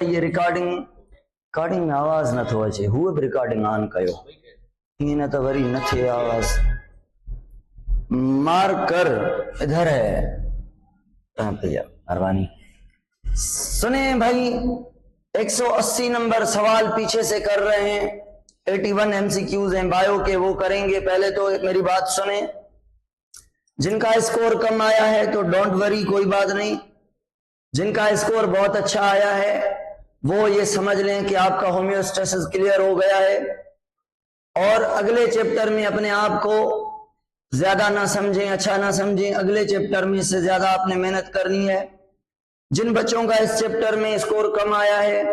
ये रिकॉर्डिंग में आवाज न थो अचे, हुए भी रिकॉर्डिंग ऑन कयो, इन तो वरी न थे आवाज। मार्कर इधर है, भैया मेहरबानी सुने भाई। 180 नंबर सवाल पीछे से कर रहे हैं, 81 MCQs हैं बायो के, वो करेंगे। पहले तो मेरी बात सुने, जिनका स्कोर कम आया है तो डोंट वरी, कोई बात नहीं। जिनका स्कोर बहुत अच्छा आया है वो ये समझ लें कि आपका होम्योस्टेसिस क्लियर हो गया है, और अगले चैप्टर में अपने आप को ज्यादा ना समझें, अच्छा ना समझें। अगले चैप्टर में से ज्यादा आपने मेहनत करनी है। जिन बच्चों का इस चैप्टर में स्कोर कम आया है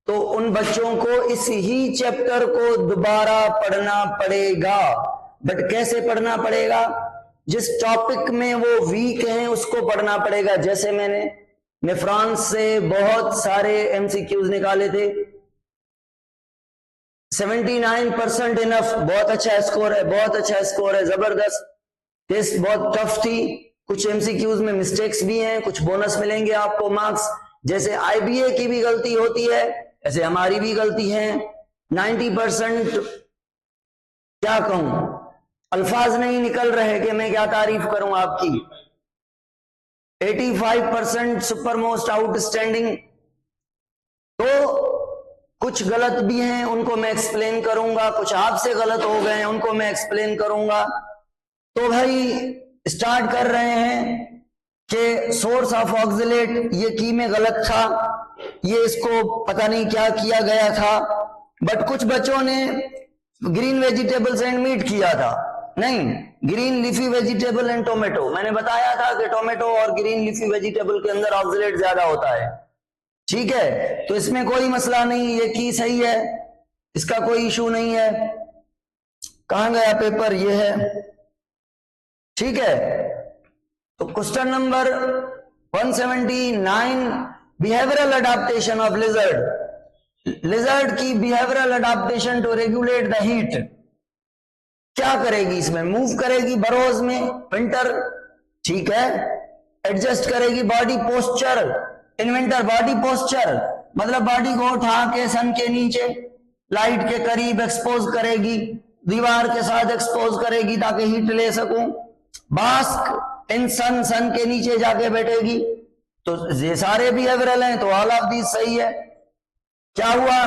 तो उन बच्चों को इस ही चैप्टर को दोबारा पढ़ना पड़ेगा। बट कैसे पढ़ना पड़ेगा? जिस टॉपिक में वो वीक हैं उसको पढ़ना पड़ेगा। जैसे मैंने नेफ्रॉन्स से बहुत सारे MCQs निकाले थे, 79% इनफ, बहुत अच्छा स्कोर है, बहुत अच्छा स्कोर है, जबरदस्त। टेस्ट बहुत टफ थी, कुछ MCQs में मिस्टेक्स भी हैं, कुछ बोनस मिलेंगे आपको मार्क्स। जैसे IBA की भी गलती होती है ऐसे हमारी भी गलती है। 90% क्या कहूं, अल्फाज नहीं निकल रहे कि मैं क्या तारीफ करूं आपकी। 85% सुपर मोस्ट आउटस्टैंडिंग। तो कुछ गलत भी हैं, उनको मैं एक्सप्लेन करूंगा, कुछ आपसे गलत हो गए हैं उनको मैं एक्सप्लेन करूंगा। तो भाई स्टार्ट कर रहे हैं कि सोर्स ऑफ ऑक्सिलेट, ये की में गलत था, ये इसको पता नहीं क्या किया गया था। बट कुछ बच्चों ने ग्रीन वेजिटेबल्स एंड मीट किया था, नहीं, green leafy vegetable and tomato. मैंने बताया था कि टोमेटो और ग्रीन लीफी वेजिटेबल के अंदर ऑक्सिलेट ज्यादा होता है, ठीक है। तो इसमें कोई मसला नहीं, ये की सही है, इसका कोई इशू नहीं है। कहां गया पेपर? ये है, ठीक है। तो question number 179, behavioural adaptation of lizard. Lizard की behavioural adaptation to regulate the heat. क्या करेगी? इसमें मूव करेगी बरोज में विंटर, ठीक है। एडजस्ट करेगी body posture in winter. Body posture मतलब बॉडी को उठा के सन के नीचे लाइट के करीब एक्सपोज करेगी, दीवार के साथ एक्सपोज करेगी ताकि हीट ले सकूं। बास्क इन सन, सन के नीचे जाके बैठेगी। तो ये सारे बिहेवियरल हैं, तो ऑल ऑफ दीज सही है। क्या हुआ?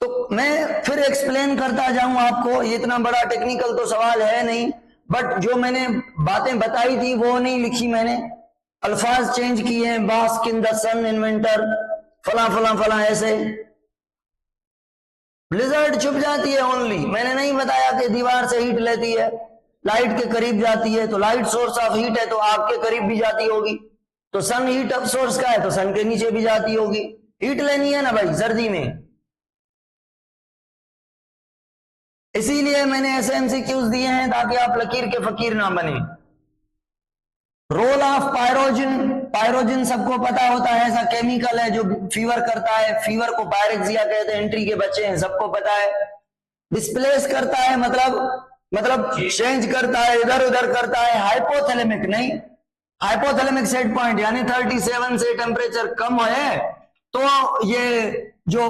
तो मैं फिर एक्सप्लेन करता जाऊं आपको, ये इतना बड़ा टेक्निकल तो सवाल है नहीं, बट जो मैंने बातें बताई थी वो नहीं लिखी मैंने, अल्फाज चेंज किए हैं। Bask in the sun in winter, फला फला फला, ऐसे। ब्लिजर्ड छुप जाती है ओनली, मैंने नहीं बताया कि दीवार से हीट लेती है, लाइट के करीब जाती है। तो लाइट सोर्स ऑफ हीट है तो आग के करीब भी जाती होगी, तो सन हीट ऑफ सोर्स का है तो सन के नीचे भी जाती होगी। हीट लेनी है ना भाई सर्दी में, इसीलिए मैंने ऐसे MCQs दिए हैं ताकि आप लकीर के फकीर ना बने। Role of pyrogen. पायरोजिन सबको पता होता है, ऐसा केमिकल है जो फीवर करता है, फीवर को पायरेक्सिया कहते हैं, एंट्री के बच्चे हैं, सबको पता है। डिस्प्लेस करता है मतलब चेंज करता है, इधर उधर करता है। हाइपोथैलेमिक नहीं, हाइपोथैलेमिक सेट पॉइंट यानी 37 से टेम्परेचर कम है तो ये जो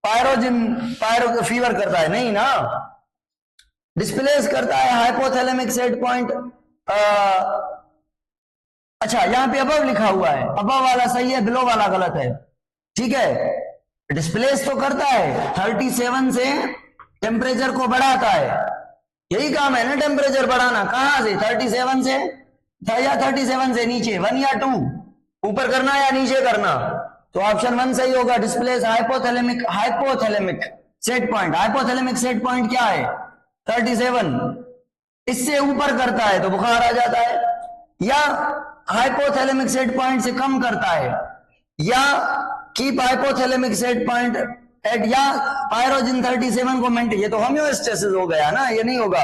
पायरो फीवर करता है, नहीं ना। डिस्प्लेस करता है हाइपोथैलेमिक सेट पॉइंट। अच्छा, यहां पे अबव लिखा हुआ है, अबव वाला सही है, बिलो वाला गलत है, ठीक है। डिस्प्लेस तो करता है, 37 से टेम्परेचर को बढ़ाता है, यही काम है ना टेम्परेचर बढ़ाना। कहां से? 37 से, या 37 से नीचे, 1 या 2, ऊपर करना या नीचे करना। तो ऑप्शन 1 सही होगा, displace hypothalamic set point. Hypothalamic set point क्या है? 37। इससे ऊपर करता है तो बुखार आ जाता है, या हाइपोथैलेमिक सेट पॉइंट से कम करता है, या keep hypothalamic set point at, या पायरोजिन 37 को मेंटेन। ये तो होम्योस्टेसिस हो गया ना, ये नहीं होगा।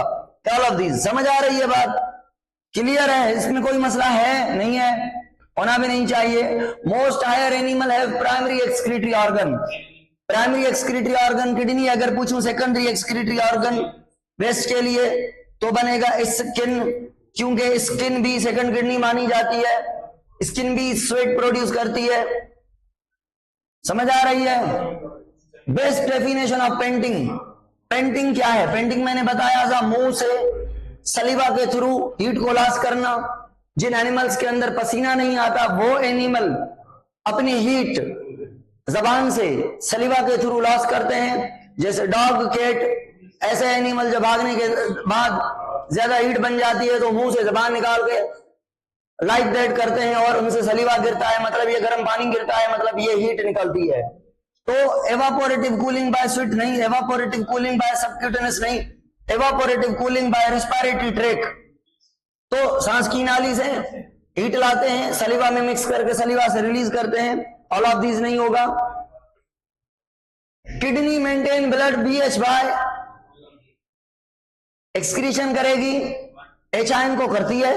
ऑल ऑफ दीज समझ आ रही है बात? क्लियर है? इसमें कोई मसला है? नहीं है, होना भी नहीं चाहिए। मोस्ट हायर एनिमल है primary excretory organ. Primary excretory organ kidney, अगर पूछूं सेकेंडरी एक्सक्रीटरी ऑर्गन वेस्ट के लिए तो बनेगा स्किन, क्योंकि स्किन भी सेकंड किडनी मानी जाती है। स्किन भी स्वेट प्रोड्यूस करती है। समझ आ रही है? Best definition of painting. Painting क्या है? पेंटिंग मैंने बताया था, मुंह से सलीवा के थ्रू हीट को लॉस करना। जिन एनिमल्स के अंदर पसीना नहीं आता वो एनिमल अपनी हीट जबान से सलीवा के थ्रू लॉस करते हैं, जैसे डॉग, कैट। ऐसे एनिमल जब भागने के बाद ज्यादा हीट बन जाती है तो मुंह से जबान निकाल के लाइक दैट करते हैं और उनसे सलीवा गिरता है, मतलब ये गर्म पानी गिरता है, मतलब ये हीट निकलती है। तो एवापोरेटिव कूलिंग बाय स्वेट नहीं, एवापोरेटिव कूलिंग बाय सबक्यूटेनियस नहीं, evaporative cooling bye respiratory tract. तो सांस की नाली से हीट लाते हैं, सलीवा में मिक्स करके सलीवा से रिलीज करते हैं। ऑल ऑफ दीज नहीं होगा। Kidney maintain blood BH by excretion करेगी, एच आयन को करती है,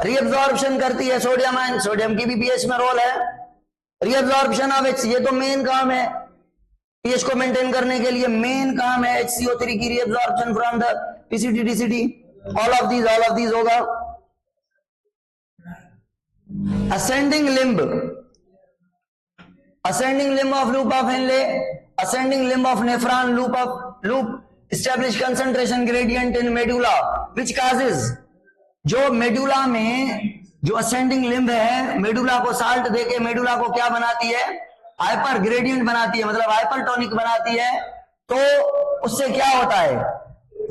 रीअब्जॉर्प्शन करती है सोडियम आयन, सोडियम की भी पीएच में रोल है, रीअब्जॉर्प्शन ऑफ एच, ये तो मेन काम है पीएच को मेंटेन करने के लिए, मेन काम है HCO3 की reabsorption from the PCT DCT। All of these होगा। ascending limb of loop of Henle, ascending limb of nephron loop establish concentration gradient in medulla which causes, जो मेडुला में जो असेंडिंग लिम्ब है, medulla को salt देके medulla को क्या बनाती है? हाइपर ग्रेडियंट बनाती है, मतलब हाइपरटोनिक बनाती है। तो उससे क्या होता है?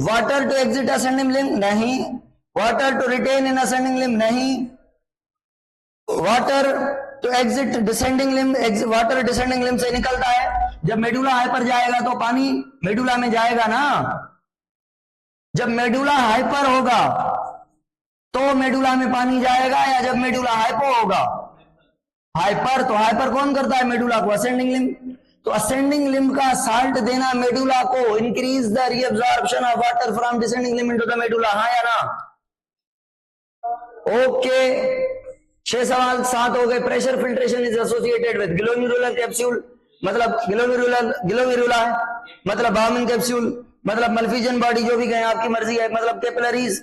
Water to exit ascending limb नहीं, water to retain in ascending limb नहीं, water to exit descending limb, water descending limb से निकलता है। जब मेडुला हाइपर जाएगा तो पानी मेडुला में जाएगा ना। जब मेडुला हाइपर होगा तो मेडुला में पानी जाएगा, या जब मेडुला हाइपो होगा? हाइपर। तो हाइपर कौन करता है मेडुला को? Ascending limb. तो असेंडिंग लिम्ब का साल्ट देना मेडुला को increase the reabsorption of water from descending limb into the medulla, हाँ या ना? ओके, 6 सवाल 7 हो गए। Pressure filtration is associated with glomerular capsule, मतलब ग्लोमेरुला है, मतलब बाउमिन कैप्सूल, मतलब मल्फिजन बॉडी, जो भी कहें आपकी मर्जी है, मतलब कैपिलरीज,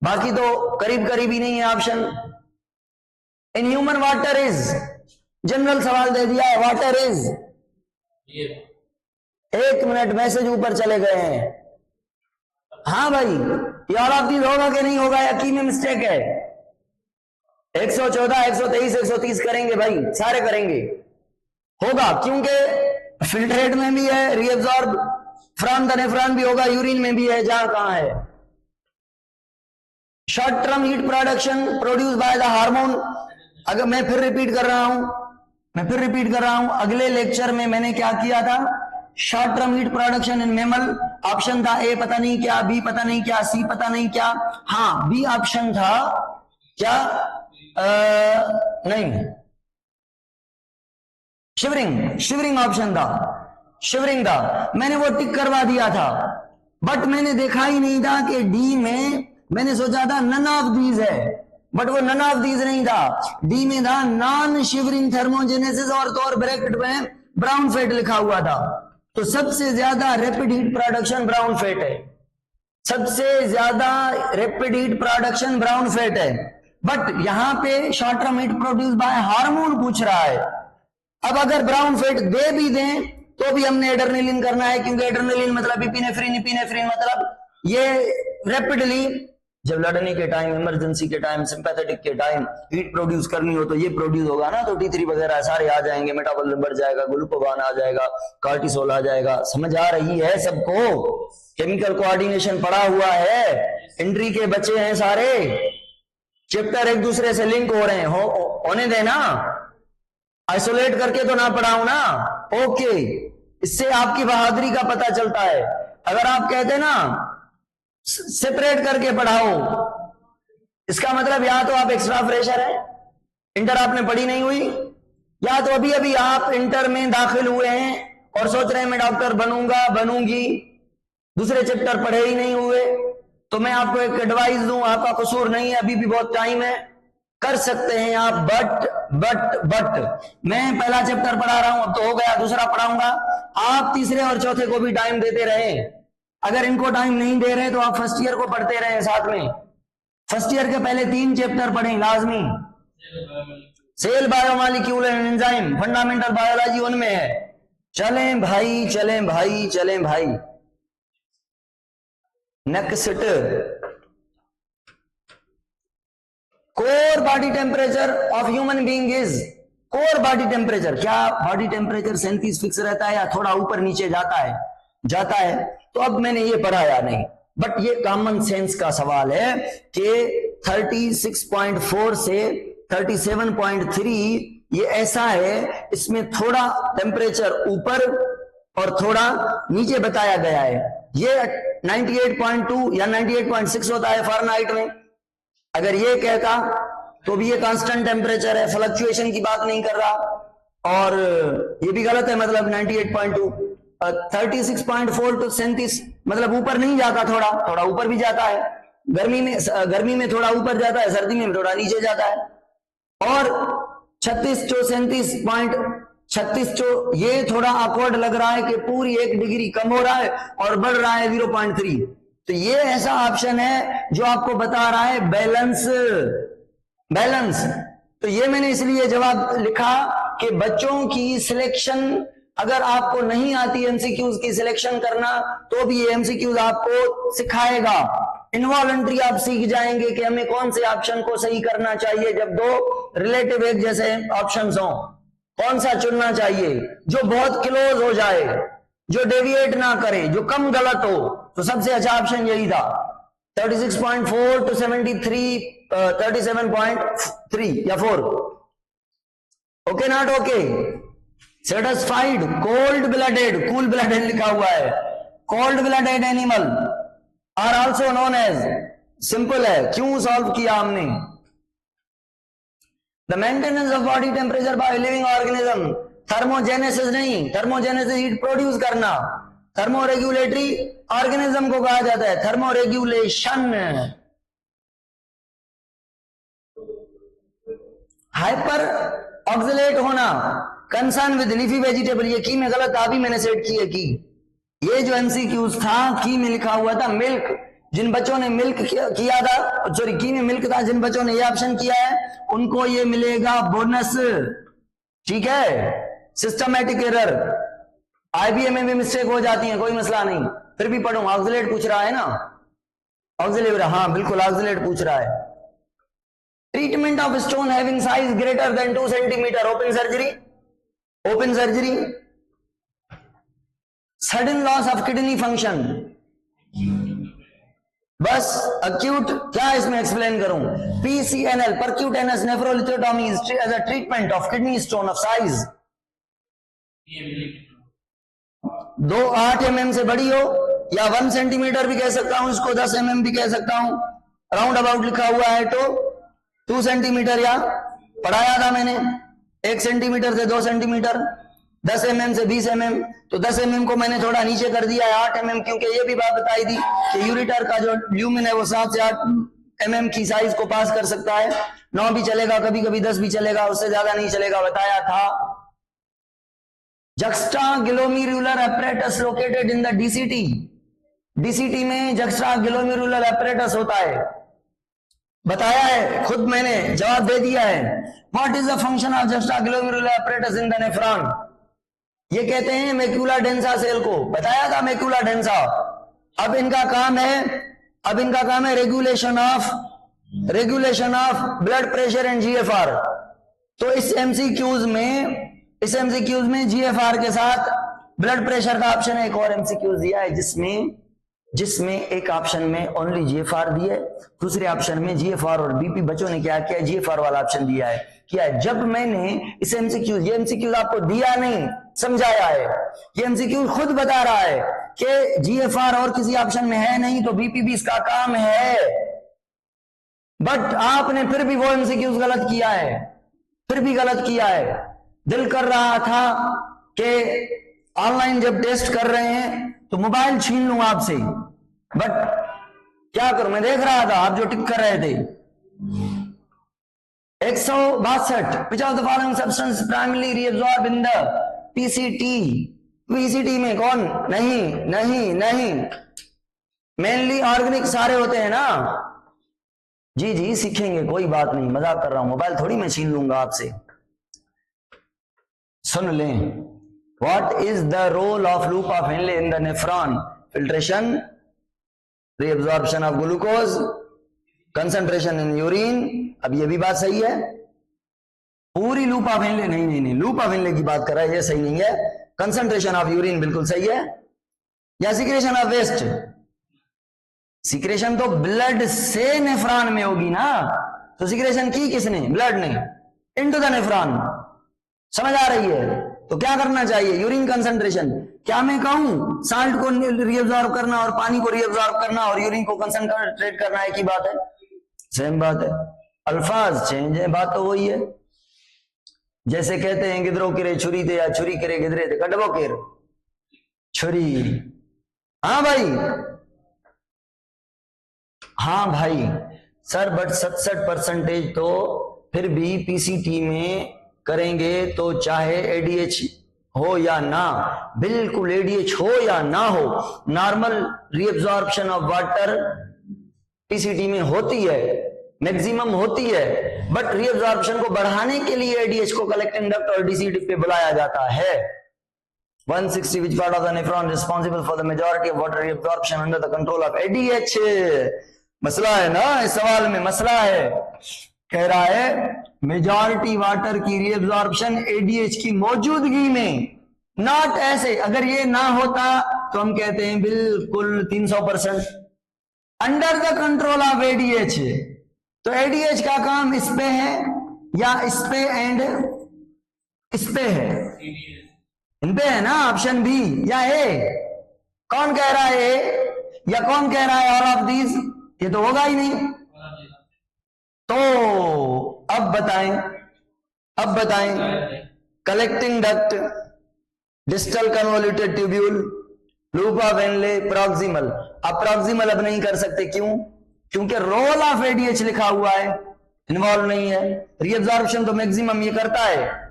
बाकी तो करीब करीब ही नहीं है option. In human water is, general सवाल दे दिया है, वाटर इज। 1 मिनट, मैसेज ऊपर चले गए हैं। हाँ भाई, ये ऑल ऑफ दीज होगा कि नहीं होगा, या की में मिस्टेक है? 114, 123, 130 करेंगे भाई, सारे करेंगे। होगा, क्योंकि फिल्ट्रेट में भी है, रीअब्सॉर्ब फ्रॉम द नेफ्रॉन भी होगा, यूरिन में भी है, जहां कहां है। Short term heat production produce by the hormone. अगर मैं फिर रिपीट कर रहा हूं, अगले लेक्चर में मैंने क्या किया था? Short term heat production in mammal, option था ए पता नहीं क्या, बी पता नहीं क्या, सी पता नहीं क्या। हाँ, बी ऑप्शन था क्या? नहीं, शिवरिंग ऑप्शन था, शिवरिंग था, मैंने वो टिक करवा दिया था। बट मैंने देखा ही नहीं था कि डी में, मैंने सोचा था नन ऑफ दीज है, बट वो नन ऑफ दीज नहीं था। डी में था नॉन शिवरिंग थर्मोजेनेसिस, और तो और ब्रैकेट में ब्राउन फैट लिखा हुआ था। तो सबसे ज्यादा rapid heat production brown fat है, सबसे ज्यादा rapid heat production brown fat है। बट यहां पे short term heat produce by hormone पूछ रहा है। अब अगर ब्राउन फैट दे भी दें तो भी हमने एड्रेनलिन करना है, क्योंकि एड्रेनलिन मतलब इपिनेफ्रिन मतलब ये रैपिडली जब लड़ने के टाइम, इमरजेंसी के टाइम, सिंपैथेटिक के टाइम हीट प्रोड्यूस करनी हो तो ये प्रोड्यूस होगा ना। तो T3 वगैरह सारे आ जाएंगे, मेटाबॉलिज्म बढ़ जाएगा, ग्लूकोगॉन आ जाएगा, कार्टिसोल आ जाएगा। समझ आ रही है सबको? केमिकल कोऑर्डिनेशन पड़ा हुआ है, एंट्री के बच्चे हैं सारे, चैप्टर एक दूसरे से लिंक हो रहे हैं, होने देना, आइसोलेट करके तो ना पढ़ाऊं ना। ओके, इससे आपकी बहादुरी का पता चलता है। अगर आप कहते ना सेपरेट करके पढ़ाओ, इसका मतलब या तो आप एक्स्ट्रा फ्रेशर है, इंटर आपने पढ़ी नहीं हुई, या तो अभी अभी आप इंटर में दाखिल हुए हैं और सोच रहे हैं मैं डॉक्टर बनूंगा, बनूंगी, दूसरे चैप्टर पढ़े ही नहीं हुए। तो मैं आपको एक एडवाइस दूं, आपका कसूर नहीं है, अभी भी बहुत टाइम है, कर सकते हैं आप। बट मैं पहला चैप्टर पढ़ा रहा हूं, अब तो हो गया, दूसरा पढ़ाऊंगा। आप तीसरे और चौथे को भी टाइम देते रहे। अगर इनको टाइम नहीं दे रहे तो आप फर्स्ट ईयर को पढ़ते रहे साथ में, फर्स्ट ईयर के पहले 3 चैप्टर पढ़े लाजमी। Cell biomolecule and enzyme, fundamental biology उनमें है। चलें भाई चलें भाई चलें भाई। Next, core body temperature of human being is, core body temperature, क्या बॉडी टेम्परेचर 37 फिक्स रहता है या थोड़ा ऊपर नीचे जाता है? जाता है। तो अब मैंने ये पढ़ा या नहीं, बट ये कॉमन सेंस का सवाल है कि 36.4 से 37.3 ये ऐसा है, इसमें थोड़ा टेम्परेचर ऊपर और थोड़ा नीचे बताया गया है। ये 98.2 या 98.6 होता है फ़ारेनहाइट में। अगर ये कहता तो भी ये कांस्टेंट टेम्परेचर है, फ्लक्चुएशन की बात नहीं कर रहा। और ये भी गलत है, मतलब 98.2, 36.4 to 37 मतलब ऊपर नहीं जाता, थोड़ा थोड़ा ऊपर भी जाता है। गर्मी में थोड़ा ऊपर जाता है, सर्दी में थोड़ा नीचे जाता है। और 36 to 37.36 तो ये थोड़ा ऑकवर्ड लग रहा है कि पूरी 1 डिग्री कम हो रहा है और बढ़ रहा है 0.3। तो ये ऐसा ऑप्शन है जो आपको बता रहा है बैलेंस, बैलेंस। तो ये मैंने इसलिए जवाब लिखा कि बच्चों की सिलेक्शन, अगर आपको नहीं आती एमसीक्यूज की सिलेक्शन करना, तो भी ये एमसीक्यूज आपको सिखाएगा। इनवॉलंटरी आप सीख जाएंगे कि हमें कौन से ऑप्शन को सही करना चाहिए। जब 2 रिलेटिव एक जैसे ऑप्शंस हों, कौन सा चुनना चाहिए जो बहुत क्लोज हो जाए, जो डेविएट ना करे, जो कम गलत हो। तो सबसे अच्छा ऑप्शन यही था, 36.4 to 37.3 या 4। Okay not okay? Satisfied, cold blooded, cool blooded लिखा हुआ है। Cold blooded animal are also known as, simple है, क्यों सॉल्व किया हमने? The maintenance of body temperature by living organism, thermogenesis नहीं, थर्मोजेनेसिस हीट प्रोड्यूस करना, थर्मोरेगुलेटरी ऑर्गेनिज्म को कहा जाता है, थर्मोरेगुलेशन। हाइपर ऑक्सिलेट होना, कंसर्न विद लीफी वेजिटेबल, ये की में गलत अभी मैंने सेट की है की। ये जो एमसीक्यूज था, की में लिखा हुआ था मिल्क, जिन बच्चों ने मिल्क किया था, सॉरी की में मिल्क था, जिन बच्चों ने ये ऑप्शन किया है उनको ये मिलेगा बोनस। ठीक है, सिस्टमैटिक एरर, आईबीएम में भी मिस्टेक हो जाती है, कोई मसला नहीं, फिर भी पढ़ूं। ऑक्सिलेट पूछ रहा है ना, ऑक्सिलेट, हाँ बिल्कुल ऑक्सिलेट पूछ रहा है। Treatment of stone having size greater than 2 centimetre, open surgery, open surgery. Sudden loss of kidney function, बस अक्यूट, क्या इसमें एक्सप्लेन करूं? PCNL, percutaneous nephrolithotomy as a treatment of kidney stone of size 2-8 mm से बड़ी हो, या 1 centimetre भी कह सकता हूं इसको, 10 mm भी कह सकता हूं, राउंड अबाउट लिखा हुआ है तो 2 सेंटीमीटर, या पढ़ाया था मैंने 1 सेंटीमीटर से 2 सेंटीमीटर, 10 mm से 20 mm, तो 10 mm को मैंने थोड़ा नीचे कर दिया है 8 mm, क्योंकि ये भी बात बताई थी कि यूरिटर का जो ल्यूमिन है वो 7 से 8 mm की साइज को पास कर सकता है। 9 भी चलेगा, कभी कभी 10 भी चलेगा, उससे ज्यादा नहीं चलेगा, बताया था। जक्स्ट्राग्लोमेरुलर apparatus located in the DCT, DCT में जक्स्ट्राग्लोमेरुलर apparatus होता है, बताया है, खुद मैंने जवाब दे दिया है। What is the function of juxtaglomerular apparatus in the nephron? ये कहते हैं मैक्यूला डेंसा सेल को, बताया था मैक्यूला डेंसा। अब इनका काम है regulation of blood pressure and GFR. तो इस एमसीक्यूज में जीएफआर के साथ ब्लड प्रेशर का ऑप्शन है। एक और एमसीक्यूज दिया है जिसमें एक ऑप्शन में ओनली जीएफआर दिया है, दूसरे ऑप्शन में जीएफआर और बीपी। बच्चों ने क्या किया, जीएफआर वाला ऑप्शन दिया है। जब मैंने इस ये एमसीक्यूज आपको दिया नहीं, समझाया है, ये एमसीक्यूज खुद बता रहा है कि जीएफआर और किसी ऑप्शन में है नहीं, तो बीपी भी इसका काम है। बट आपने फिर भी वो एमसीक्यूज गलत किया है, दिल कर रहा था कि ऑनलाइन जब टेस्ट कर रहे हैं तो मोबाइल छीन लूं आपसे, बट क्या करूं, मैं देख रहा था आप जो टिक कर रहे थे। 162, which of the following substance primarily reabsorb in the PCT में कौन? नहीं, मेनली ऑर्गेनिक सारे होते हैं ना, जी जी सीखेंगे, कोई बात नहीं, मजाक कर रहा हूं, मोबाइल थोड़ी मैं छीन लूंगा आपसे। सुन लें, what is the role of loop of Henle in the nephron? Filtration, reabsorption of glucose, concentration in urine. अब ये भी बात सही है, पूरी लूप ऑफ हेनले नहीं, लूप ऑफ हेनले की बात कर रहा है, ये सही नहीं है। कंसंट्रेशन ऑफ यूरिन बिल्कुल सही है, या सिक्रेशन ऑफ वेस्ट? सिक्रेशन तो ब्लड से नेफ्रॉन में होगी ना, तो सिक्रेशन की किसने? ब्लड ने इनटू द नेफ्रॉन। समझ आ रही है? तो क्या करना चाहिए? Urine concentration. क्या मैं कहूं साल्ट को रीअब्सॉर्ब करना और पानी को रीअब्सॉर्ब करना और यूरिन को कंसंट्रेट करना एक ही बात है? सेम बात है, अल्फाज चेंज है, बात तो वही है। जैसे कहते हैं गिदरो किरे छुरी थे, या छुरी किरे गिदरे थे, कटबो किर छुरी। हाँ भाई, हाँ भाई सर, बट 67% तो फिर भी पीसीटी में करेंगे, तो चाहे एडीएच हो या ना, बिल्कुल एडीएच हो या ना हो, normal reabsorption of water PCT में होती है, मैक्सिमम होती है, बट रीअब्जॉर्प्शन को बढ़ाने के लिए एडीएच को कलेक्टिंग डक्ट और डीसीटी पे बुलाया जाता है। 160 which part of the nephron responsible for the majority of water reabsorption under the control of ADH? मसला है ना इस सवाल में, मसला है। कह रहा है मेजॉरिटी वाटर की रीअब्जॉर्प्शन एडीएच की मौजूदगी में, नॉट ऐसे। अगर ये ना होता तो हम कहते हैं बिल्कुल 300% under the control of ADH. तो एडीएच का काम इस पे है या इस पे एंड इस पे है? इन पे है ना, ऑप्शन बी या ए? कौन कह रहा है ए या कौन कह रहा है ऑल ऑफ दीज? ये तो होगा ही नहीं। तो अब बताएं, collecting duct, distal convoluted tubule, loop of Henley, proximal. अब प्रॉक्सिमल अब नहीं कर सकते, क्यों? क्योंकि रोल ऑफ एडीएच लिखा हुआ है, इन्वॉल्व नहीं है। रीअब्जॉर्प्शन तो मैक्सिमम ये करता है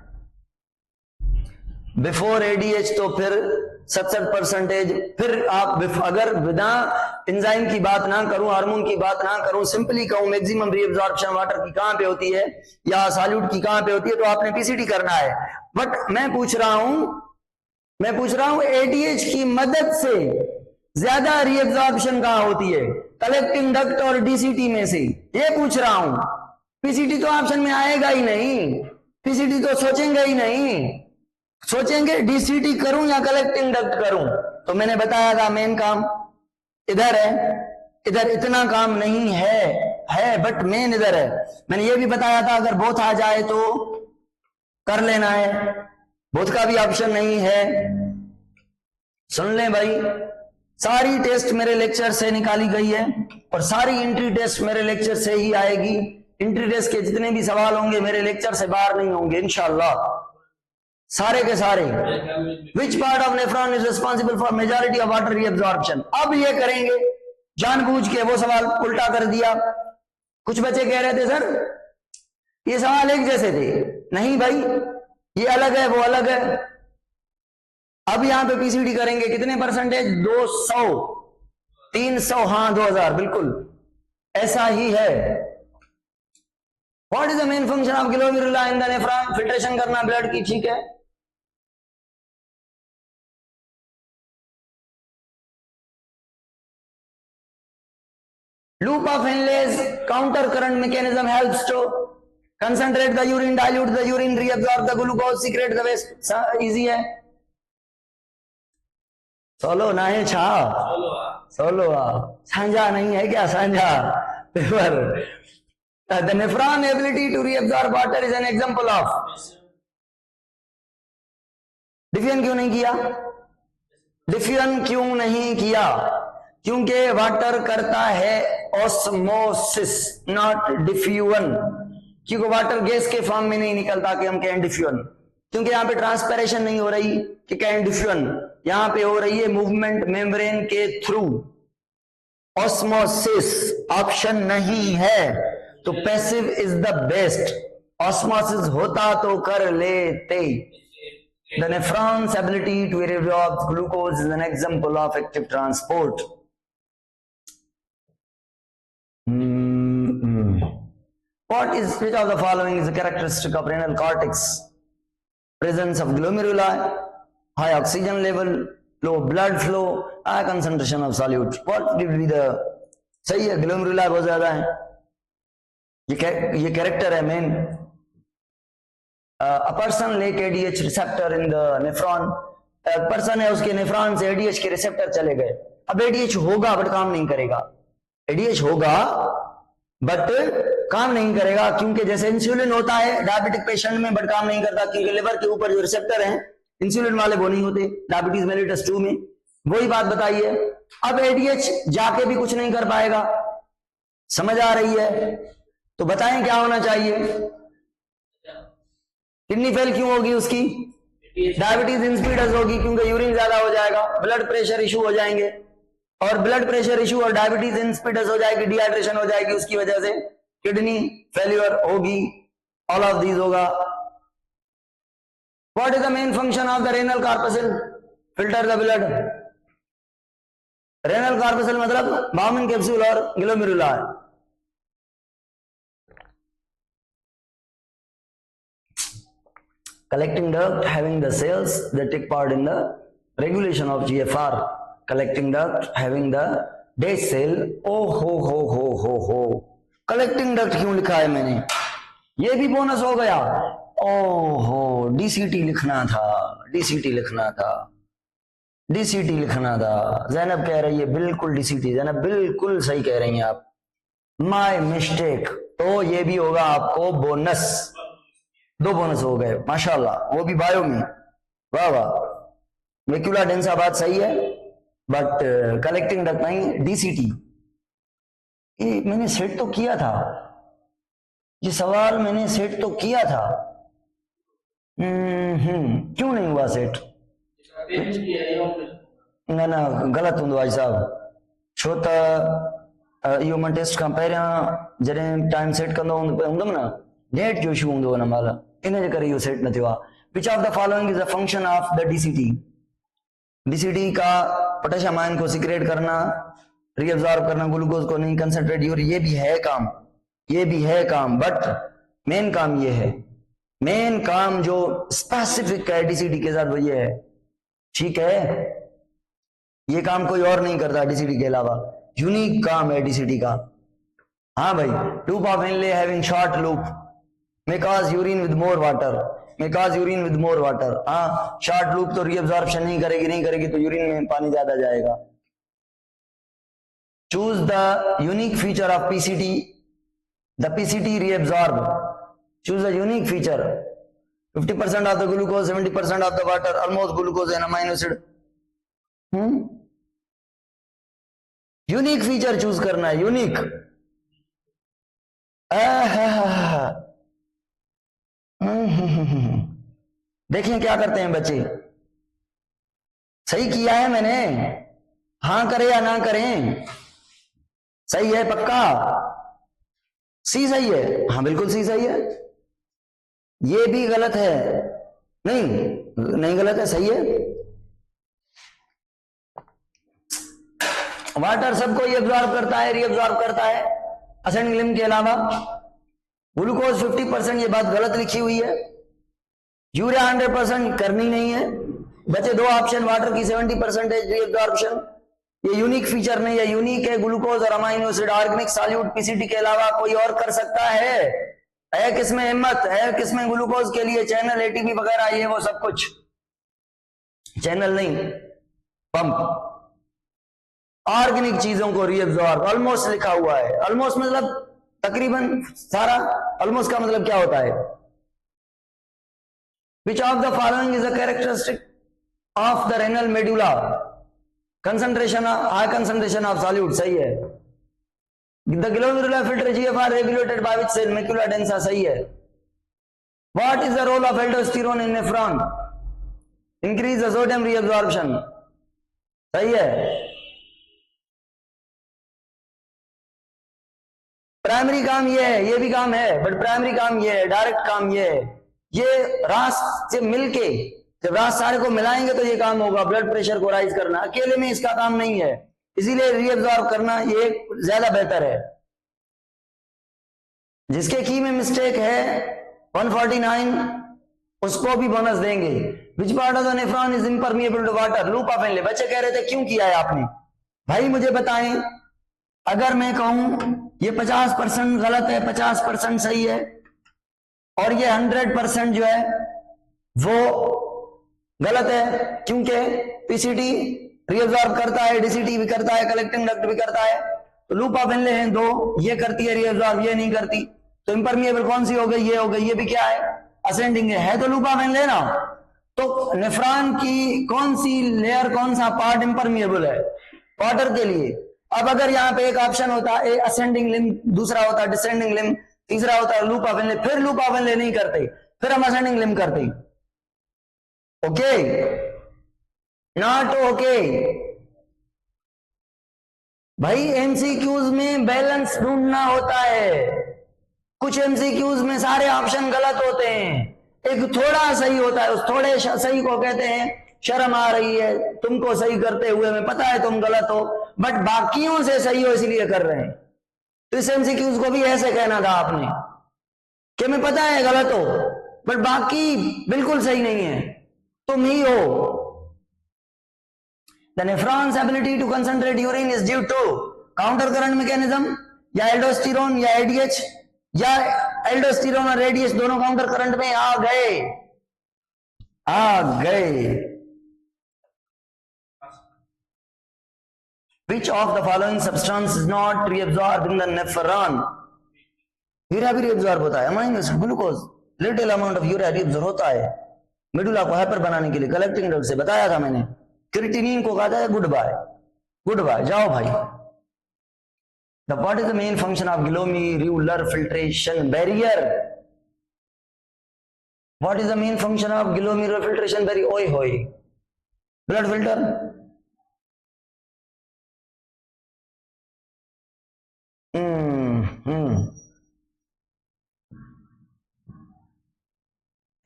बिफोर एडीएच, तो फिर 67%। फिर आप अगर बिना एंजाइम की बात ना करूं, हार्मोन की बात ना करूं, सिंपली कहूं मैक्सिमम रीअब्जॉर्प्शन वाटर की कहां पे होती है या सॉल्यूट की कहां पे होती है, तो आपने पीसीटी करना है। बट मैं पूछ रहा हूं एडीएच की मदद से ज्यादा रीअब्जॉर्प्शन कहां होती है? कलेक्टिंग डक्ट और डीसीटी में से, ये पूछ रहा हूं। पीसीटी तो ऑप्शन में आएगा ही नहीं, पीसीटी तो सोचेंगे ही नहीं। सोचेंगे डीसीटी करूं या कलेक्टिंग डक्ट करूं, तो मैंने बताया था मेन काम इधर है, इधर इतना काम नहीं है बट मेन इधर है। मैंने ये भी बताया था अगर बोथ आ जाए तो कर लेना है, बोथ का भी ऑप्शन नहीं है। सुन लें भाई, सारी टेस्ट मेरे लेक्चर से निकाली गई है और सारी एंट्री टेस्ट मेरे लेक्चर से ही आएगी। एंट्री टेस्ट के जितने भी सवाल होंगे मेरे लेक्चर से बाहर नहीं होंगे इंशाल्लाह, सारे के सारे। विच part of nephron is responsible for majority of water reabsorption? अब ये करेंगे, जानबूझ के वो सवाल उल्टा कर दिया। कुछ बच्चे कह रहे थे सर ये सवाल एक जैसे थे, नहीं भाई ये अलग है वो अलग है। अब यहां पे पीसीडी करेंगे, कितने परसेंटेज? 200, 300, हाँ 2000, बिल्कुल ऐसा ही है। What is the main function of glomerulus in the nephron? Filtration करना ब्लड की, ठीक है। Loop of Henle's counter current mechanism helps to concentrate the urine, dilute the urine, reabsorb the glucose, secrete the waste. Easy है। Solo ना है छा, solo सांझा नहीं है क्या? सांझा paper. The nephron ability to reabsorb water is an example of diffusion. क्यों नहीं किया? डिफ्यूजन क्यों नहीं किया? क्योंकि वाटर करता है ऑस्मोसिस, नॉट डिफ्यूजन। क्योंकि वाटर गैस के फॉर्म में नहीं निकलता कि हम कहें डिफ्यूजन, क्योंकि यहां पे ट्रांसपेरेशन नहीं हो रही कि कहें डिफ्यूजन, यहां पे हो रही है मूवमेंट मेम्ब्रेन के थ्रू। ऑस्मोसिस ऑप्शन नहीं है, तो passive is the best. Osmosis होता तो कर लेते। The nephron's ability to reabsorb glucose is an example of active transport. Which of the following is a characteristic of renal cortex? Presence of glomeruli, high oxygen level, low blood flow, high concentration of solute. What will be the? सही है, glomeruli बहुत ज्यादा है, ये character है main. A person lack ADH receptor in the nephron. Person है, उसके nephron से ADH के रिसेप्टर चले गए. अब ADH होगा बट काम नहीं करेगा. ADH होगा बट काम नहीं करेगा, क्योंकि जैसे इंसुलिन होता है डायबिटिक पेशेंट में बट काम नहीं करता, क्योंकि लिवर के ऊपर जो रिसेप्टर हैं इंसुलिन वाले वो नहीं होते डायबिटीज मेलिटस 2 में. वही बात बताइए. अब ADH जाके भी कुछ नहीं कर पाएगा. समझ आ रही है? तो बताएं क्या होना चाहिए. किडनी फेल क्यों होगी उसकी? डायबिटीज इंसिपिडस होगी, क्योंकि यूरिन ज्यादा हो जाएगा, ब्लड प्रेशर इशू हो जाएंगे, और ब्लड प्रेशर इशू और डायबिटीज इंसिपिडस हो जाएगी, डिहाइड्रेशन हो जाएगी, उसकी वजह से किडनी फेल्यूर होगी. ऑल ऑफ दीज होगा. What is the main function of the renal corpuscle? Filter the blood. Renal corpuscle मतलब बाउमन कैप्सूल और glomeruli. Collecting duct having the cells that take part in the regulation of GFR. Collecting duct having the dead cell. Oh ho. Collecting duct क्यों लिखा है मैंने? ये भी bonus हो गया. ओहो, DCT लिखना था. जैनब कह रही है बिल्कुल DCT. जैनब बिल्कुल सही कह रही हैं आप. My mistake. तो ये भी होगा आपको बोनस. 2 बोनस हो गए माशाल्लाह, वो भी बायो में. वाह वाह. मैक्यूला डेंसा बात सही है, बट कलेक्टिंग डक्ट नहीं. DCT ये मैंने सेट तो किया था, ये सवाल मैंने सेट तो किया था. क्यों नहीं हुआ सेट? ना गलत हूंदो भाई साहब. छो त इहो मां टेस्ट खां पहिरियां जॾहिं टाइम सेट कंदो हूंदुमि न, डेट जो इशू हूंदो हुन महिल, इन जे करे इहो सेट न थियो आहे. विच of the following is the function of the DCT? DCT का पोटेशियम आयन को सिक्रेट करना, रीअब्सॉर्ब करना, ग्लूकोज को नहीं, कंसंट्रेट यूरिन. ये भी है काम, बट मेन काम ये है. मेन काम जो स्पेसिफिक है DCT के साथ वो ये है. ठीक है, ये काम कोई और नहीं करता DCT के अलावा. यूनिक काम है DCT का. हाँ भाई. Tube of Henle having short loop may cause urine with more water. हाँ, शॉर्ट लूप तो रीअब्सॉर्प्शन नहीं करेगी तो यूरिन में पानी ज्यादा जाएगा. Choose the unique feature of PCT. The PCT reabsorb. Choose the unique feature. 50% of the glucose, 70% of the water, almost glucose and amino acid. Unique feature choose करना है. यूनिक. देखिए क्या करते हैं बच्चे. सही किया है मैंने. हाँ करें या ना करें? सही है पक्का? सी सही है? हाँ बिल्कुल सी सही है. ये भी गलत है? नहीं गलत है, सही है. वाटर सबको एब्जॉर्ब करता है, रीअब्जॉर्ब करता है असेंडिंग लिम्ब के अलावा. ग्लूकोज 50%, ये बात गलत लिखी हुई है. यूरिया 100% करनी नहीं है. बचे 2 ऑप्शन, वाटर की 70% रीअब्जॉर्प्शन. ये यूनिक फीचर नहीं है, यूनिक है ग्लूकोज और amino acid. Organic solute PCT के अलावा कोई और कर सकता है किसमें हिम्मत है? किसमें ग्लूकोज के लिए चैनल ATP वगैरह ये वो सब कुछ. चैनल नहीं, पंप. ऑर्गेनिक चीजों को रीअब्सॉर्ब. ऑलमोस्ट लिखा हुआ है. ऑलमोस्ट मतलब तकरीबन सारा. ऑलमोस्ट का मतलब क्या होता है? Which of the following is a characteristic of the renal medulla? Concentration, high concentration of solute. सही है. The glomerular filter GFR regulated by which cell? Macula densa. सही है. What is the role of aldosterone in nephron? Increase the sodium reabsorption. सही है. Primary काम ये है, ये भी काम है, बट प्राइमरी काम ये है, डायरेक्ट काम ये है. ये रास से मिलके जब रास सारे को मिलाएंगे तो ये काम होगा, ब्लड प्रेशर को राइज करना. अकेले में इसका काम नहीं है, इसीलिए रीअब्सॉर्ब करना ये ज्यादा बेहतर है. जिसके की में मिस्टेक है 149 उसको भी बोनस देंगे। Which part of the nephron is impermeable to water, loop of Henle. बच्चे कह रहे थे क्यों किया है आपने? भाई मुझे बताएं, अगर मैं कहूं ये 50% गलत है, 50% सही है, और ये 100% जो है वो गलत है, क्योंकि पीसीटी रीअब्सॉर्ब करता है, डीसीटी भी करता है, कलेक्टिंग डक्ट भी करता है, तो लूप ऑफ एनले हैं दो, ये करती है रीअब्सॉर्ब, ये नहीं करती, तो इम्परमिएबल कौन सी हो गई? ये हो गई। ये भी क्या है? असेंडिंग है तो लूप ऑफ एनले ना। तो नेफ्रॉन की कौन सी लेयर, कौन सा पार्ट इम्परमिएबल है वाटर के लिए? अब अगर यहाँ पे एक ऑप्शन होता है असेंडिंग लिम्ब, दूसरा होता है डिसेंडिंग लिम्ब, तीसरा होता है लूप ऑफ एनले, फिर लूप ऑफ एनले नहीं करते, फिर हम असेंडिंग लिम्ब करते। Okay, not okay. भाई एमसीक्यूज में बैलेंस ढूंढना होता है, कुछ एमसीक्यूज में सारे ऑप्शन गलत होते हैं, एक थोड़ा सही होता है, उस थोड़े सही को कहते हैं शर्म आ रही है तुमको सही करते हुए, मैं पता है तुम गलत हो, बट बाकियों से सही हो इसलिए कर रहे हैं। तो इस एमसीक्यूज को भी ऐसे कहना था आपने कि मैं पता है गलत हो बट बाकी बिल्कुल सही नहीं है, तुम ही हो। The nephron's ability to concentrate urine is due to counter current mechanism, या एल्डोस्टेरोन या एडीएच, या एल्डोस्टेरोन और एडीएच दोनों काउंटर करंट में आ गए। Which of the following substance is not reabsorbed in the nephron? Urea भी reabsorb होता है, amino acid, glucose, little amount of urea reabsorb होता है मेडुला को हाइपर बनाने के लिए, कलेक्टिंग डक्ट से बताया था मैंने। क्रिएटिनिन को कहा था गुड बाय, जाओ भाई। The what is the main function of glomerular filtration barrier? What is the main function of glomerular filtration barrier? ओए होए, ब्लड फिल्टर।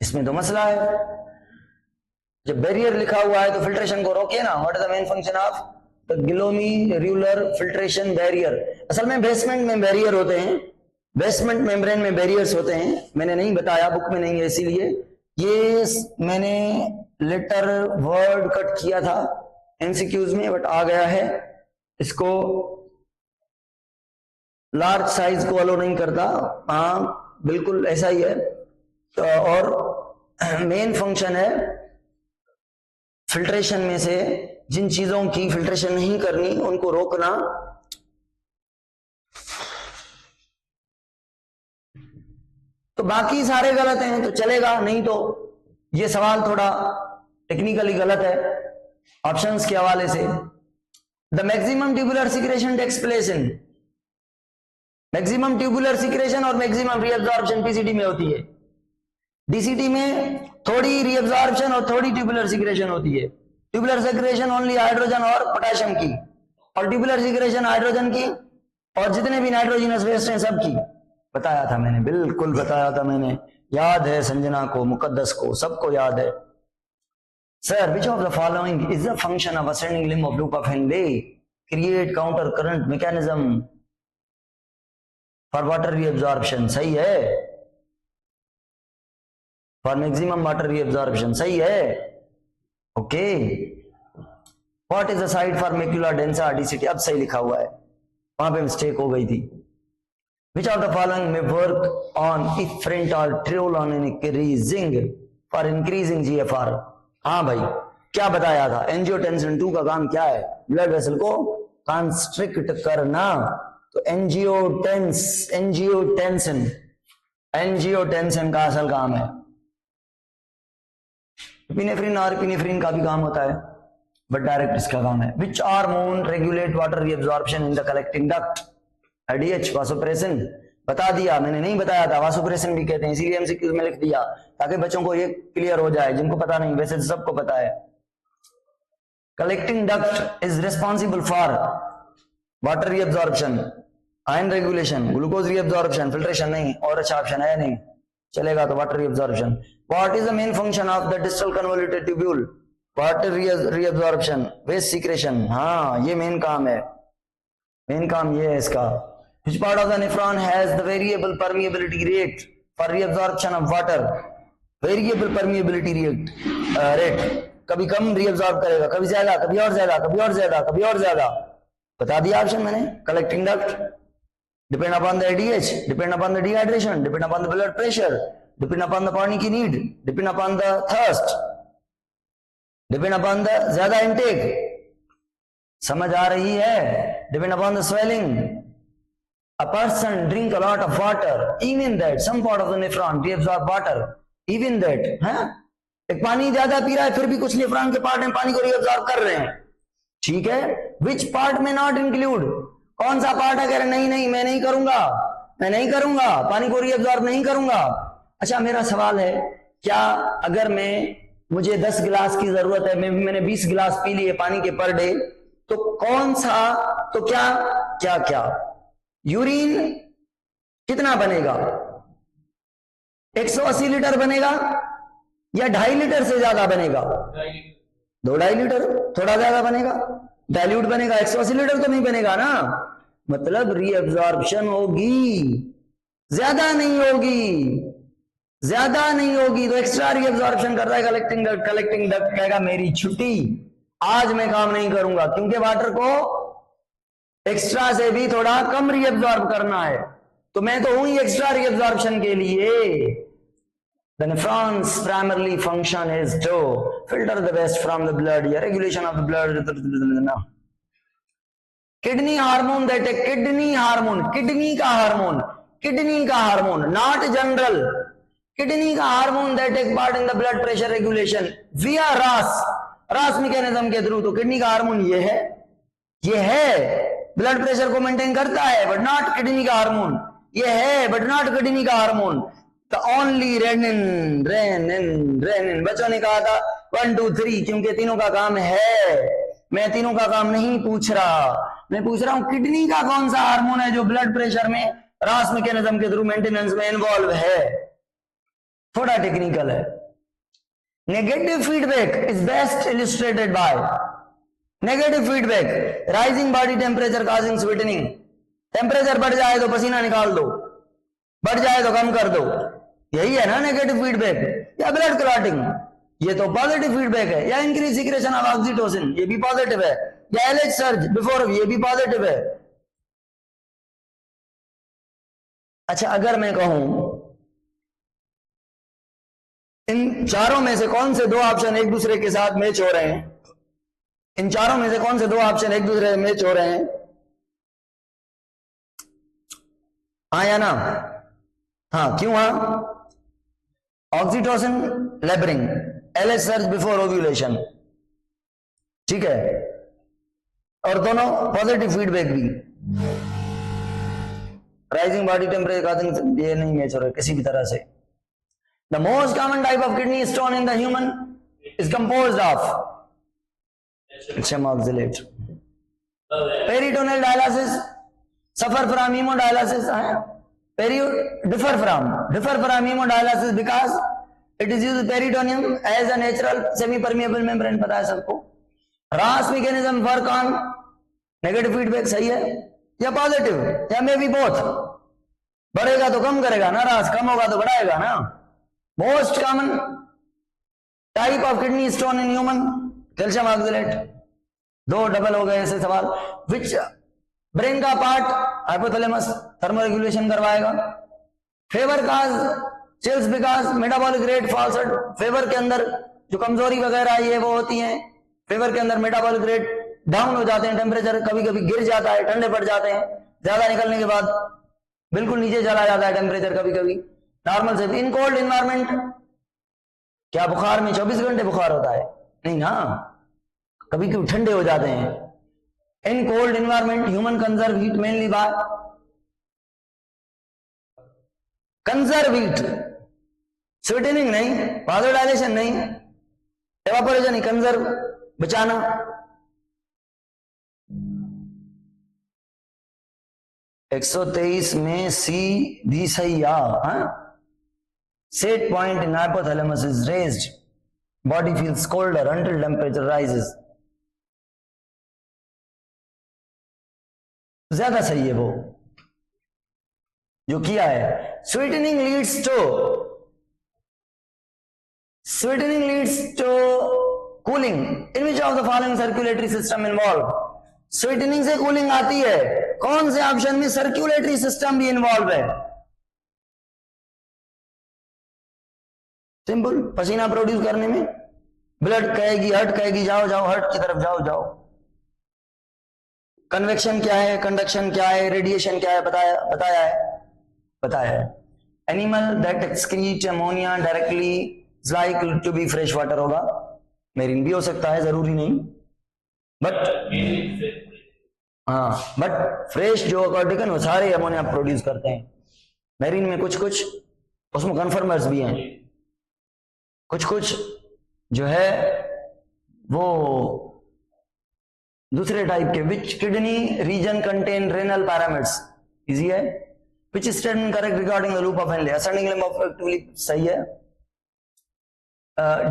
इसमें तो मसला है, जब बैरियर लिखा हुआ है तो फिल्ट्रेशन को रोके ना। What is the main function of the glomerular filtration barrier? असल में बेसमेंट में बैरियर होते हैं, बेसमेंट मेम्ब्रेन में बैरियर्स होते हैं, मैंने नहीं बताया, बुक में नहीं है, इसीलिए ये मैंने लेटर वर्ड कट किया था एमसीक्यूज में, बट आ गया है। इसको लार्ज साइज को अलो नहीं करता, हाँ बिल्कुल ऐसा ही है। तो और मेन फंक्शन है फिल्ट्रेशन में से जिन चीजों की फिल्ट्रेशन नहीं करनी उनको रोकना। तो बाकी सारे गलत हैं तो चलेगा, नहीं तो ये सवाल थोड़ा टेक्निकली गलत है ऑप्शंस के हवाले से। The maximum tubular secretion takes place in, maximum tubular secretion और मैक्सिमम रीअब्जॉर्प्शन पीसीटी में होती है, डीसीटी में थोड़ी रीअब्जॉर्प्शन और थोड़ी ट्यूबुलर सिक्रेशन होती है। ट्यूबुलर सिक्रेशन ओनली हाइड्रोजन और पोटेशियम की, और ट्यूबुलर सिक्रेशन हाइड्रोजन की और जितने भी नाइट्रोजनस वेस्ट हैं सब की। बताया था मैंने, बिल्कुल बताया था मैंने, याद है संजना को, मुकद्दस को, सबको याद है। Sir which of the following is the function of ascending limb of loop of Henley? Create counter current mechanism for water reabsorption, सही है। फॉर मैक्सिमम वाटर रीअब्जॉर्प्शन, सही है। Okay, what is the site for macula densa DCT? अब सही लिखा हुआ है, वहां पे मिस्टेक हो गई थी। Which of the following may work on efferent or triolon for increasing GFR? हाँ भाई, क्या बताया था? एंजियोटेंसिन 2 का काम क्या है? ब्लड वेसल को कंस्ट्रिक्ट करना। तो एंजियोटेंसिन का असल काम है। एपिनेफ्रिन और एपिनेफ्रिन का भी काम होता है, बट डायरेक्ट इसका काम है। Which hormone regulate water reabsorption in the collecting duct? ADH, vasopressin. बता दिया मैंने, नहीं बताया था, वासोप्रेसिन भी कहते हैं, इसीलिए एमसीक्यू में लिख दिया ताकि बच्चों को ये क्लियर हो जाए जिनको पता नहीं, वैसे सबको पता है। Collecting duct is responsible for water reabsorption, ion regulation, glucose reabsorption, filtration नहीं, और अच्छा ऑप्शन है नहीं, चलेगा तो water reabsorption. What is the main function of the distal convoluted tubule? Water reabsorption, waste secretion. हाँ ये मेन काम है, मेन काम ये है इसका। Which part of the nephron has the variable permeability rate for reabsorption of water? Variable permeability rate, कभी कम reabsorb करेगा, कभी ज्यादा, कभी और ज्यादा, कभी और ज्यादा, कभी और ज्यादा. बता दिया ऑप्शन मैंने. Collecting duct, depend upon the ADH, depend upon the dehydration, depend upon the blood pressure, depend upon the पानी की need, depend upon the thirst, depend upon the ज्यादा intake. समझ आ रही है? Depend upon the swelling. A person drink a lot of water, even that some part of the nephron reabsorb water, even that, हाँ? एक पानी ज्यादा P रहा है फिर भी कुछ नेफ्रॉन के पार्ट में पानी को reabsorb कर रहे हैं. ठीक है. Which part may not include? कौन सा पार्ट है? कह रहे नहीं नहीं मैं नहीं करूंगा, मैं नहीं करूंगा, पानी को reabsorb नहीं करूंगा. अच्छा मेरा सवाल है, क्या अगर मुझे 10 गिलास की जरूरत है, मैंने 20 गिलास पी लिए पानी के पर डे, तो कौन सा, तो क्या क्या क्या यूरिन कितना बनेगा? 180 लीटर बनेगा या 2.5 लीटर से ज्यादा बनेगा? 2.5 लीटर, थोड़ा ज्यादा बनेगा, डाइल्यूट बनेगा. 180 लीटर तो नहीं बनेगा ना. मतलब रीअब्जॉर्प्शन होगी, ज्यादा नहीं होगी, ज्यादा नहीं होगी. तो एक्स्ट्रा रीअब्जॉर्प्शन कर रहा है कलेक्टिंग डक्ट. कलेक्टिंग डक्ट कहेगा मेरी छुट्टी, आज मैं काम नहीं करूंगा, क्योंकि वाटर को एक्स्ट्रा से भी थोड़ा कम रीअब्जॉर्ब करना है. तो मैं तो हूं ही एक्स्ट्रा रीअब्जॉर्प्शन के लिए. The nephron's primarily function is to filter the waste from the blood, या regulation of the blood. Kidney hormone, that is kidney hormone, kidney का हार्मोन, kidney का हार्मोन, not general. Kidney का hormone that take part in the blood pressure regulation via RAS mechanism के through. तो kidney का hormone ये है, blood pressure को maintain करता है, बट नॉट किडनी का हार्मोन. ये है बट नॉट किडनी का हार्मोन. तो ओनली रेनिन रेनिन रेनिन. बच्चों ने कहा था 1 2 3, क्योंकि तीनों का काम है. मैं तीनों का काम नहीं पूछ रहा, मैं पूछ रहा हूं किडनी का कौन सा हार्मोन है जो ब्लड प्रेशर में रास मैकेनिज्म के थ्रू मेंटेनेंस में इन्वॉल्व है. थोड़ा टेक्निकल है. Negative feedback is best illustrated by negative feedback. Rising body temperature causing sweetening. Temperature बढ़ जाए तो पसीना निकाल दो, बढ़ जाए तो कम कर दो. यही है ना नेगेटिव फीडबैक. या ब्लड क्लॉटिंग, ये तो पॉजिटिव फीडबैक है. या इंक्रीज सिक्रेशन ऑफ ऑक्सीटोसिन, ये भी पॉजिटिव है. या एलएच सर्ज बिफोर, ये भी पॉजिटिव है. अच्छा अगर मैं कहूं इन चारों में से कौन से दो ऑप्शन एक दूसरे के साथ मैच हो रहे हैं, इन चारों में से कौन से दो ऑप्शन एक दूसरे में मैच हो रहे हैं, हाँ या ना? हाँ, क्यों? हाँ, oxytocin labouring, LH surge before ovulation. ठीक है. और दोनों पॉजिटिव फीडबैक भी. राइजिंग बॉडी टेम्परेचर, ये नहीं मैच हो रहा किसी भी तरह से. The most common type of kidney stone in the human is composed of calcium oxalate. Peritoneal dialysis suffer from hemodialysis. Differ from hemodialysis because it is used peritoneum as a natural semi-permeable membrane. पता है सबको. RAS mechanism work on negative feedback. सही है या positive, या may be both. बढ़ेगा तो कम करेगा ना RAS, कम होगा तो बढ़ाएगा ना. Most common type of kidney stone in human, calcium oxalate. 2 double हो गए ऐसे सवाल. Which ब्रेन का पार्ट? हाइपोथैलेमस, थर्मोरेगुलेशन करवाएगा. Fever cause chills because metabolic rate falls. Fever के अंदर जो कमजोरी वगैरह ये वो होती है, फेवर के अंदर मेटाबॉलिक रेट डाउन हो जाते हैं, टेम्परेचर कभी कभी गिर जाता है, ठंडे पड़ जाते हैं, ज्यादा निकलने के बाद बिल्कुल नीचे चला जाता है टेम्परेचर कभी कभी नॉर्मल से. इन कोल्ड इन्वायरमेंट, क्या बुखार में 24 घंटे बुखार होता है? नहीं ना, कभी कभी ठंडे हो जाते हैं. In cold environment human conserve heat mainly by conserve heat, sweetening नहीं, वासोडाइलेशन नहीं, एवापोरेशन नहीं, कंजर्व, बचाना. एक 123 में सी दी सही. Set point in hypothalamus is raised. Body feels colder until temperature rises. ज्यादा सही है वो. जो किया है। Sweating leads to cooling in which of the following circulatory system involve. Sweating से कूलिंग आती है, कौन से ऑप्शन में सर्कुलेटरी सिस्टम भी इन्वॉल्व है? सिंपल, पसीना प्रोड्यूस करने में ब्लड कहेगी हर्ट, कहेगी जाओ जाओ हर्ट की तरफ जाओ जाओ। कन्वेक्शन क्या है, कंडक्शन क्या है, रेडिएशन क्या है, बताया है। Animal that excrete ammonia directly is like to be fresh water होगा, मेरीन भी हो सकता है, जरूरी नहीं, बट फ्रेश जो अकॉर्डिकन वो सारे अमोनिया प्रोड्यूस करते हैं। मेरीन में कुछ कुछ उसमें कन्फर्मर्स भी हैं, कुछ जो है वो दूसरे टाइप के। Which kidney region contain renal pyramids, easy है। Which statement correct regarding the loop of Henle, ascending limb of actively सही है।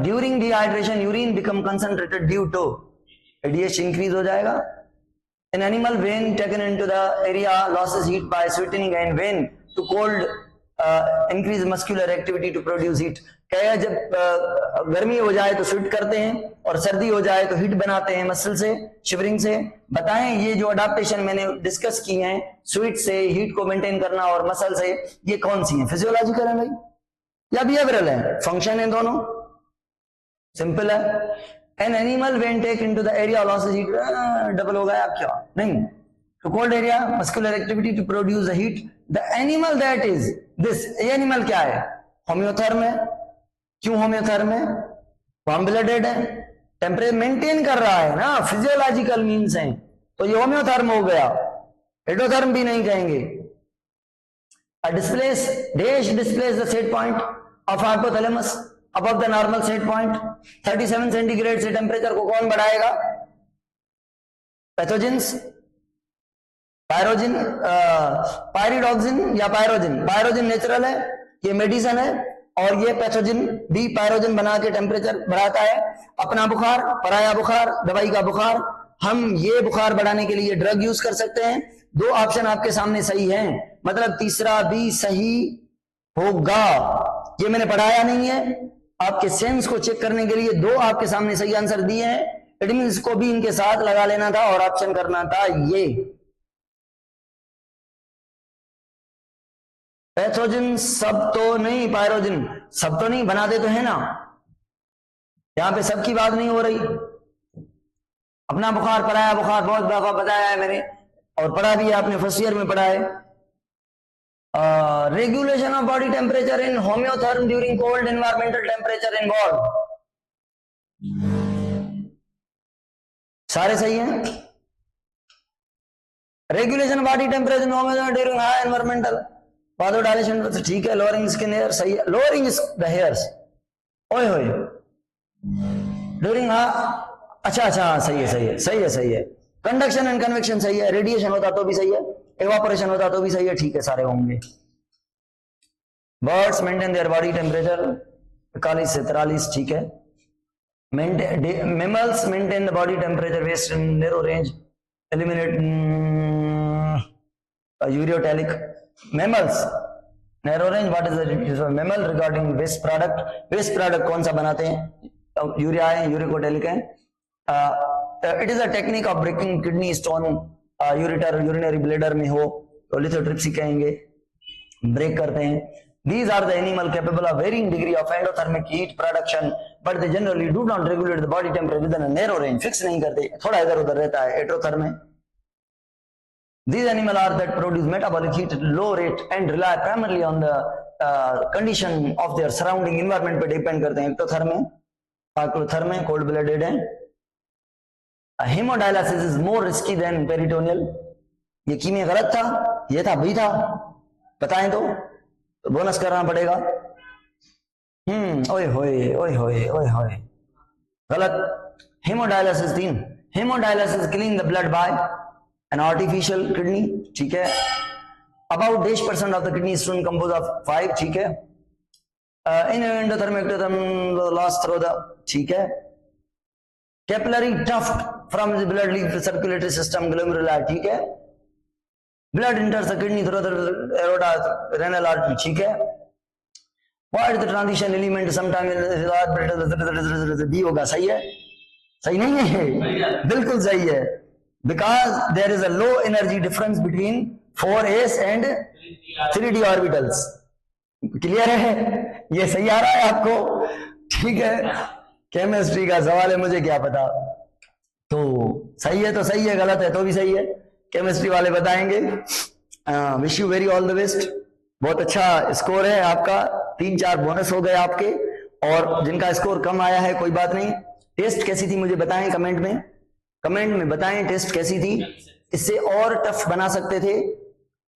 During dehydration urine become concentrated due to ADH increase हो जाएगा। An animal when taken into the area loses heat by sweatening and when to cold increase muscular activity to produce heat। क्या जब गर्मी हो जाए तो स्वेट करते हैं और सर्दी हो जाए तो हीट बनाते हैं मसल से, शिवरिंग से। बताएं ये जो अडाप्टेशन मैंने डिस्कस की हैं स्वेट से हीट को मेंटेन करना और मसल से, ये कौन सी हैं? फिजियोलॉजिकल है भाई या बिहेवियरल है? फंक्शन है दोनों, सिंपल है। An animal when taken into the area losses heat, double हो गया क्या? नहीं, to cold area muscular activity to produce the heat। The animal that is this, ये एनिमल क्या है? होम्योथर्म है। क्यों होम्योथर्म है? वार्म ब्लडेड है, टेम्परेचर मेंटेन कर रहा है ना, फिजियोलॉजिकल मीन्स है, तो ये होम्योथर्म हो गया, एडोथर्म भी नहीं कहेंगे। Displace the set point of hypothalamus above the normal set point। 37 centigrade से टेम्परेचर को कौन बढ़ाएगा? पैथोजेंस, पायरोजिन, पायरिडॉक्सिन या पायरोजिन। पायरोजिन नेचुरल है, ये मेडिसिन है, और ये पैथोजिन भी पायरोजिन बना के टेम्परेचर बढ़ाता है। अपना बुखार, पराया बुखार, दवाई का बुखार, हम ये बुखार बढ़ाने के लिए ड्रग यूज कर सकते हैं। दो ऑप्शन आपके सामने सही हैं, मतलब तीसरा भी सही होगा। ये मैंने पढ़ाया नहीं है, आपके सेंस को चेक करने के लिए दो आपके सामने सही आंसर दिए हैं, इट मींस को भी इनके साथ लगा लेना था और ऑप्शन करना था ये। पैथोजन सब तो नहीं, पायरोजन सब तो नहीं, बनाते तो है ना, यहां पे सबकी बात नहीं हो रही। अपना बुखार, पराया बुखार बहुत दफा बताया है मैंने और पढ़ा भी है, आपने फर्स्ट ईयर में पढ़ा है। Regulation of body temperature in homeotherm during cold environmental temperature involve, सारे सही हैं। Regulation body temperature homeotherm during high environmental vasodilation, ठीक है। लोअरिंग स्किन हेयर सही है, लोअरिंग द हेयर्स, ओए होए ड्यूरिंग, अच्छा सही है। कंडक्शन एंड कन्वेक्शन सही है, रेडिएशन होता तो भी सही है, इवापोरेशन होता तो भी सही है, ठीक है, सारे होंगे। Birds maintain their body temperature 41 से 43, ठीक है। Mammals maintain the body temperature within narrow range, eliminate ureotelic. Mammals narrow range, what is the mammal regarding waste product. Waste product कौन सा बनाते हैं? यूरिया है, यूरिकोटैलिक है। It is a technique of breaking kidney stone, ureter urinary bladder में हो तो lithotripsy कहेंगे, ब्रेक करते हैं। These are the animal capable of varying degree of endothermic heat production, but they generally do not regulate the body temperature within a narrow range। Fix नहीं करते, थोड़ा इधर उधर रहता है एट्रोथर्म में। These animals are that produce metabolic heat at low rate and rely primarily on the condition of their surrounding environment पे depend करते हैं। एक्टोथर्म में, पाइक्लोथर्म में, कोल्ड ब्लडेड है। Hemodialysis is more risky than peritoneal. ये कीमिया गलत था, ये था भी था, बताएं तो बोनस करना पड़ेगा। ओए होए गलत। Haemodialysis 3, haemodialysis cleaning the blood by an artificial kidney, ठीक है। About 10% of the kidney stone compose of 5, ठीक है। In endotherm ectotherm loss through the, ठीक है। Capillary tuft from the blood leave circulatory system glomerular, ठीक है। Blood enters the kidney through the aorta renal artery, ठीक है। What the transition element sometime D होगा, सही है? सही नहीं है? बिल्कुल सही है, because there is a low energy difference between 4s and 3d orbitals. Clear है? ये सही आ रहा है आपको? ठीक है, केमिस्ट्री का सवाल है, मुझे क्या पता। तो सही है तो सही है, गलत है तो भी सही है, केमिस्ट्री वाले बताएंगे। Wish you very all the best. बहुत अच्छा स्कोर है आपका, 3-4 बोनस हो गए आपके, और जिनका स्कोर कम आया है कोई बात नहीं। टेस्ट कैसी थी मुझे बताएं कमेंट में बताएं टेस्ट कैसी थी। इससे और टफ बना सकते थे।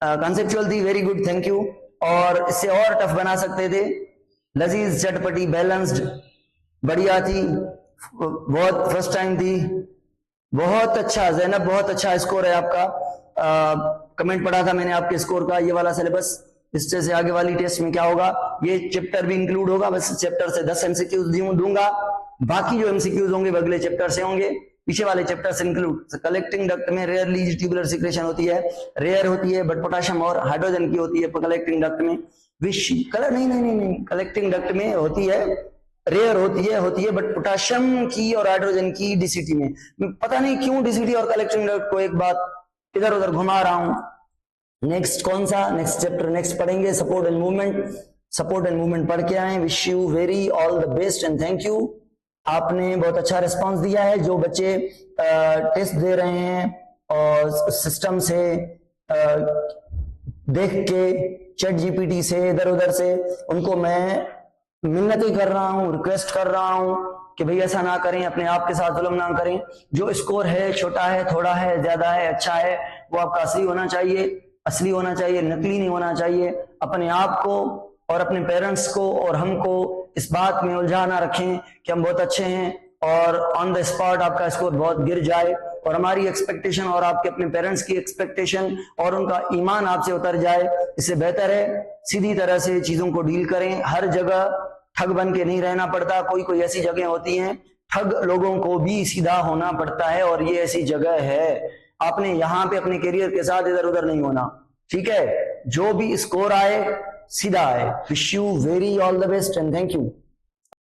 कॉन्सेप्चुअल थी, वेरी गुड, थैंक यू। और इससे और टफ बना सकते थे। लजीज, चटपटी, बैलेंस्ड, बढ़िया थी, बहुत फर्स्ट टाइम थी, बहुत अच्छा ज़ैनब, बहुत अच्छा स्कोर है आपका। कमेंट पढ़ा था मैंने आपके स्कोर का, ये वाला सिलेबस। इससे से आगे वाली टेस्ट में क्या होगा, ये चैप्टर भी इंक्लूड होगा। बस चैप्टर से 10 एमसीक्यूज दूंगा, बाकी जो एमसीक्यूज होंगे वो अगले चैप्टर से होंगे, पीछे वाले चैप्टर से इंक्लूड। कलेक्टिंग डक्ट में रेयरली ट्यूबुलर सिक्रेशन होती है, रेयर होती है, बट पोटेशियम और हाइड्रोजन की होती है कलेक्टिंग डक्ट में। विश कलर नहीं, कलेक्टिंग डक्ट में होती है, रेयर होती है, बट पोटेशियम की और हाइड्रोजन की डीसीटी में। पता नहीं क्यों डीसीटी और कलेक्टिंग डक्ट को एक बात इधर उधर घुमा रहा हूं। नेक्स्ट कौन सा, नेक्स्ट चैप्टर नेक्स्ट पढ़ेंगे, सपोर्ट एंड मूवमेंट पढ़ के आए। Wish you very all the best and thank you. आपने बहुत अच्छा रिस्पांस दिया है। जो बच्चे टेस्ट दे रहे हैं और सिस्टम से देख के, चैट जीपीटी से, इधर उधर से, उनको मैं मिन्नतें कर रहा हूं, रिक्वेस्ट कर रहा हूं कि भाई ऐसा ना करें, अपने आप के साथ जुल्म ना करें। जो स्कोर है, छोटा है, थोड़ा है, ज्यादा है, अच्छा है, वो आपका असली होना चाहिए, नकली नहीं होना चाहिए। अपने आप को और अपने पेरेंट्स को और हमको इस बात में उलझा ना रखें कि हम बहुत अच्छे हैं और ऑन द स्पॉट आपका स्कोर बहुत गिर जाए, और हमारी एक्सपेक्टेशन और आपके अपने पेरेंट्स की एक्सपेक्टेशन और उनका ईमान आपसे उतर जाए। इससे बेहतर है सीधी तरह से चीजों को डील करें। हर जगह ठग बन के नहीं रहना पड़ता, कोई ऐसी जगह होती हैं ठग लोगों को भी सीधा होना पड़ता है, और ये ऐसी जगह है। आपने यहाँ पे अपने करियर के साथ इधर उधर नहीं होना, ठीक है? जो भी स्कोर आए सीधा आए। Wish you very all the best and thank you.